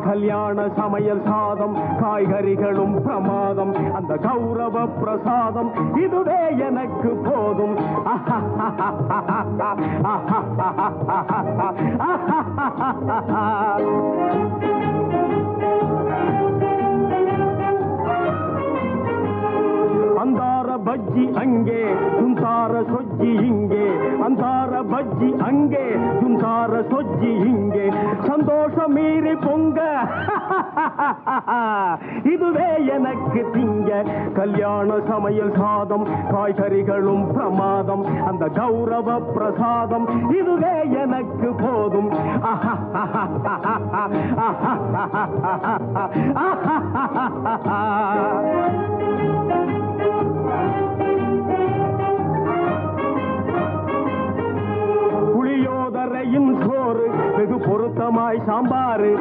கல்யாண சமையல் சாதம் காய்கறிகளும் பிரமாதம் அந்த கௌரவ பிரசாதம் இதுவே எனக்கு போதும் அந்தார பஜ்ஜி அங்கே சுந்தார சொஜ்ஜி இங்கே அந்தார பஜ்ஜி அங்கே சுந்தார சொஜ்ஜி இங்கே சந்தோஷம் மீறி பொங்க இதுவே எனக்கு திங்க கல்யாண சமையல் சாதம் காய்கறிகளும் பிரமாதம் அந்த கௌரவ பிரசாதம் இதுவே எனக்கு போதும் புளியோதரையும் சோறு வெகு பொருத்தமாய் சாம்பாரு